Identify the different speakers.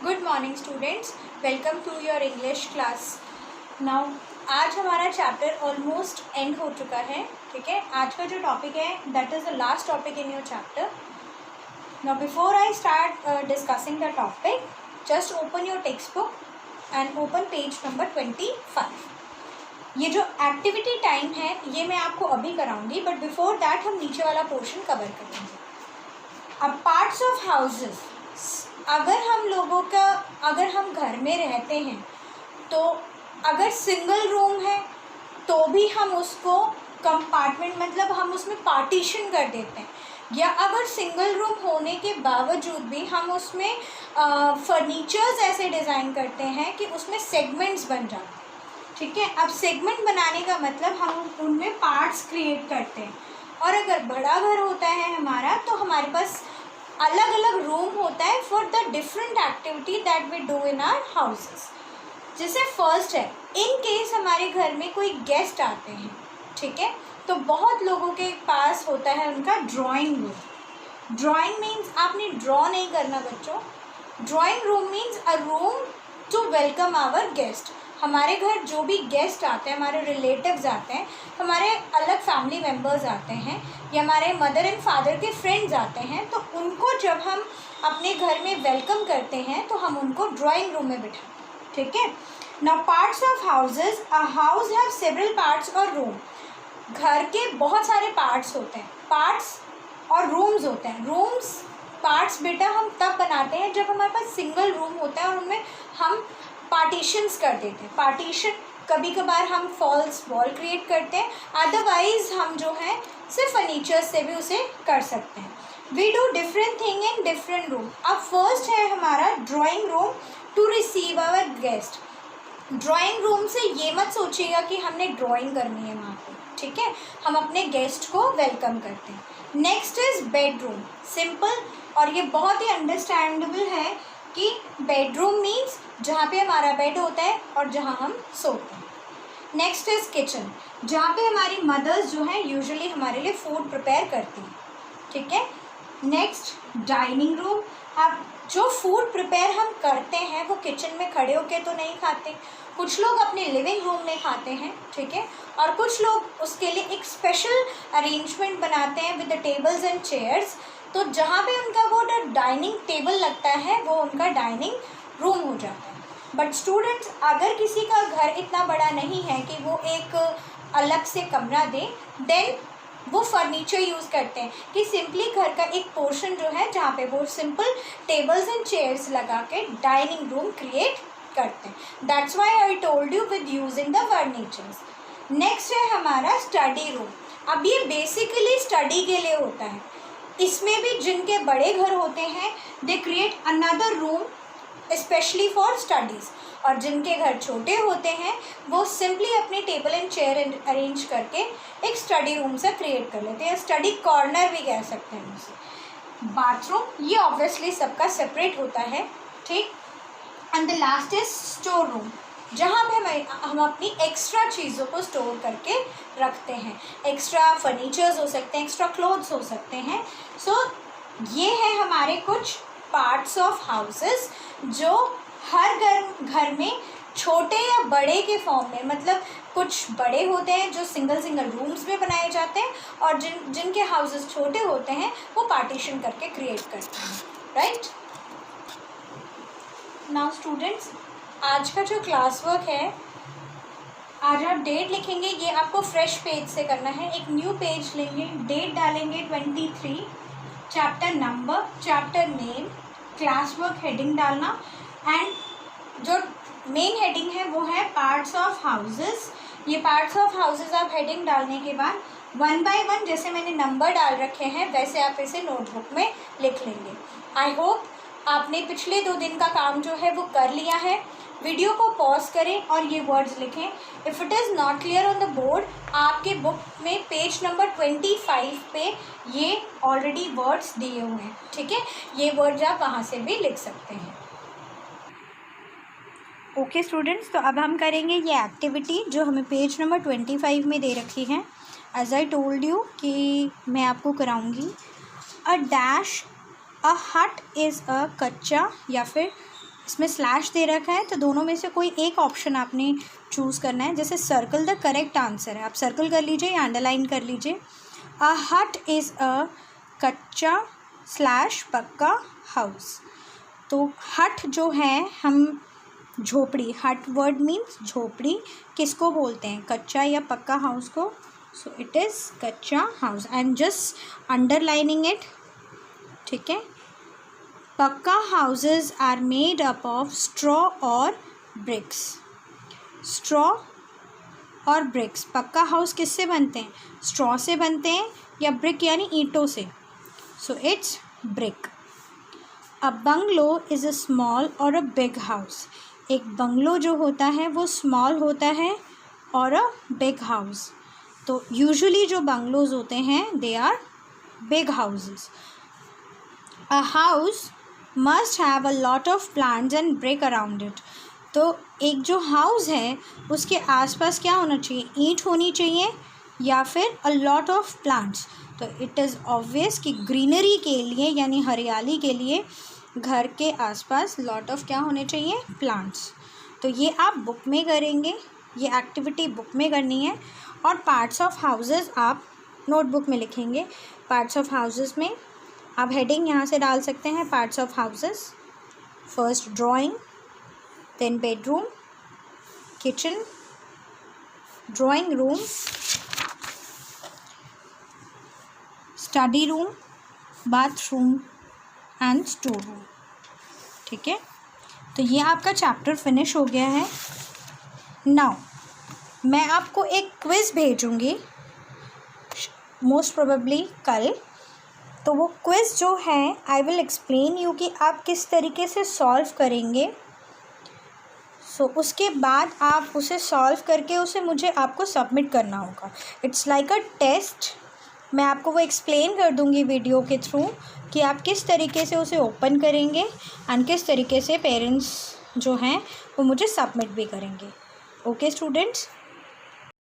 Speaker 1: Good morning students, welcome to your English class. Now आज हमारा chapter almost and हो चुका है। ठीक है, आज का जो टॉपिक है that is the last topic in your chapter. Now before I start discussing the topic, just open your text book and open page number 25। ये जो एक्टिविटी टाइम है ये मैं आपको अभी कराऊंगी, बट बिफोर दैट हम नीचे वाला पोर्शन कवर करेंगे। अब पार्ट्स ऑफ हाउसेस, अगर हम घर में रहते हैं तो अगर सिंगल रूम है तो भी हम उसको कंपार्टमेंट मतलब हम उसमें पार्टीशन कर देते हैं, या अगर सिंगल रूम होने के बावजूद भी हम उसमें फर्नीचर्स ऐसे डिज़ाइन करते हैं कि उसमें सेगमेंट्स बन जाते हैं। ठीक है, अब सेगमेंट बनाने का मतलब हम उनमें पार्ट्स क्रिएट करते हैं। और अगर बड़ा घर होता है हमारा तो हमारे पास अलग अलग रूम होता है for the different activity that we do in our houses. जैसे फर्स्ट है, इन केस हमारे घर में कोई गेस्ट आते हैं, ठीक है, तो बहुत लोगों के पास होता है उनका ड्राइंग रूम। ड्राइंग मीन्स आपने ड्रॉ नहीं करना बच्चों, drawing room means a room to welcome our guest. हमारे घर जो भी गेस्ट आते हैं, हमारे रिलेटिव्स आते हैं, हमारे अलग फैमिली मेम्बर्स आते हैं, या हमारे मदर एंड फादर के फ्रेंड्स आते हैं, तो उनको जब हम अपने घर में वेलकम करते हैं तो हम उनको ड्राइंग रूम में बिठाते हैं। ठीक है, now parts of houses, a house have several parts और रूम। घर के बहुत सारे पार्ट्स होते हैं, पार्ट्स और रूम्स होते हैं। रूम्स पार्ट्स बेटा हम तब बनाते हैं जब हमारे पास सिंगल रूम होता है और उनमें हम पार्टीशंस कर देते हैं। पार्टीशन कभी कभार हम फॉल्स वॉल क्रिएट करते हैं, अदरवाइज हम जो है सिर्फ फर्नीचर से भी उसे कर सकते हैं। We do different thing in different room. अब फर्स्ट है हमारा drawing room to receive our guest. Drawing room से ये मत सोचिएगा कि हमने ड्राइंग करनी है वहाँ पे, ठीक है, हम अपने गेस्ट को वेलकम करते हैं। नेक्स्ट इज बेडरूम, सिंपल, और ये बहुत ही अंडरस्टैंडेबल है कि बेडरूम मीन्स जहाँ पे हमारा बेड होता है और जहाँ हम सोते हैं। नेक्स्ट इज किचन, जहाँ पे हमारी मदर्स जो हैं यूजुअली हमारे लिए फूड प्रिपेयर करती हैं। ठीक है, नेक्स्ट डाइनिंग रूम। अब जो फूड प्रिपेयर हम करते हैं वो किचन में खड़े होके तो नहीं खाते, कुछ लोग अपने लिविंग रूम में खाते हैं, ठीक है, और कुछ लोग उसके लिए एक स्पेशल अरेंजमेंट बनाते हैं with the tables and chairs. तो जहाँ पे उनका वो डाइनिंग टेबल लगता है वो उनका डाइनिंग रूम हो जाता है। बट स्टूडेंट्स, अगर किसी का घर इतना बड़ा नहीं है कि वो एक अलग से कमरा दे, देन वो फर्नीचर यूज़ करते हैं कि सिंपली घर का एक पोर्शन जो है जहाँ पे वो सिंपल टेबल्स एंड चेयर्स लगा के डाइनिंग रूम क्रिएट करते हैं। That's why I told you with using the furnitures. Next है हमारा स्टडी रूम। अब ये बेसिकली स्टडी के लिए होता है। इसमें भी जिनके बड़े घर होते हैं they create another room specially for studies, और जिनके घर छोटे होते हैं वो सिंपली अपने टेबल एंड चेयर अरेंज करके एक स्टडी रूम से क्रिएट कर लेते हैं, स्टडी कॉर्नर भी कह सकते हैं उसे। बाथरूम, ये ऑब्वियसली सबका सेपरेट होता है, ठीक। And the last is store room, जहाँ पे हम अपनी एक्स्ट्रा चीज़ों को स्टोर करके रखते हैं। एक्स्ट्रा फर्नीचर्स हो सकते हैं, एक्स्ट्रा क्लोथ्स हो सकते हैं। सो ये है हमारे कुछ पार्ट्स ऑफ हाउसेस जो हर घर में छोटे या बड़े के फॉर्म में, मतलब कुछ बड़े होते हैं जो सिंगल रूम्स में बनाए जाते हैं, और जिनके हाउसेस छोटे होते हैं वो पार्टीशन करके क्रिएट करते हैं, राइट। नाउ स्टूडेंट्स, आज का जो क्लास वर्क है, आज आप डेट लिखेंगे, ये आपको फ्रेश पेज से करना है। एक न्यू पेज लेंगे, डेट डालेंगे 23, chapter number, chapter name, class work heading डालना, एंड जो मेन हेडिंग है वो है पार्ट्स ऑफ हाउसेस। ये पार्ट्स ऑफ हाउसेस आप हेडिंग डालने के बाद 1 बाय 1 जैसे मैंने नंबर डाल रखे हैं वैसे आप इसे नोटबुक में लिख लेंगे। आई होप आपने पिछले 2 दिन का काम जो है वो कर लिया है। वीडियो को पॉज करें और ये वर्ड्स लिखें। If it is not clear on the board, आपके बुक में पेज नंबर 25 पे ये ऑलरेडी वर्ड्स दिए हुए हैं, ठीक है, ये वर्ड्स आप वहाँ से भी लिख सकते हैं। ओके स्टूडेंट्स, तो अब हम करेंगे ये एक्टिविटी जो हमें पेज नंबर 25 में दे रखी है। एज आई टोल्ड यू कि मैं आपको कराऊंगी। अ डैश, अ हट इज़ अ कच्चा या फिर इसमें स्लैश दे रखा है, तो दोनों में से कोई एक ऑप्शन आपने चूज़ करना है। जैसे सर्कल द करेक्ट आंसर है, आप सर्कल कर लीजिए या अंडरलाइन कर लीजिए। अ हट इज़ अ कच्चा स्लैश पक्का हाउस। तो हट जो है, हम झोपड़ी, हट वर्ड मीन्स झोपड़ी, किसको बोलते हैं, कच्चा या पक्का हाउस को। So it is kachcha house. I am just underlining it, ठीक है। Pucca houses are made up of straw और ब्रिक्स। स्ट्रॉ और ब्रिक्स, पक्का हाउस किससे बनते हैं, स्ट्रॉ से बनते हैं या ब्रिक यानी ईंटों से। So it's brick. A bungalow is a small और अ बिग हाउस। एक बंगलो जो होता है वो स्मॉल होता है और अ बिग हाउस। तो यूजुअली जो बंगलोज होते हैं they are big houses. A house must have a lot of plants and brick around it. तो एक जो हाउस है उसके आसपास क्या होना चाहिए, ईंट होनी चाहिए या फिर अ लॉट ऑफ प्लांट्स। तो इट इज़ ऑब्वियस कि ग्रीनरी के लिए यानी हरियाली के लिए घर के आसपास लॉट ऑफ क्या होने चाहिए, प्लांट्स। तो ये आप बुक में करेंगे, ये एक्टिविटी बुक में करनी है। और पार्ट्स ऑफ हाउसेस आप नोटबुक में लिखेंगे। पार्ट्स ऑफ हाउसेस में आप हेडिंग यहाँ से डाल सकते हैं, parts of houses. First drawing, then bedroom, kitchen, drawing room, study room, bathroom and store room, ठीक है। तो ये आपका चैप्टर फिनिश हो गया है। नाउ मैं आपको एक क्विज़ भेजूँगी मोस्ट प्रोबेबली कल। तो वो क्विज़ जो है आई विल एक्सप्लेन यू कि आप किस तरीके से सॉल्व करेंगे। सो उसके बाद आप उसे सॉल्व करके उसे मुझे आपको सबमिट करना होगा। It's like a test. मैं आपको वो एक्सप्लेन कर दूँगी वीडियो के थ्रू कि आप किस तरीके से उसे ओपन करेंगे एंड किस तरीके से पेरेंट्स जो हैं वो मुझे सबमिट भी करेंगे। Okay students.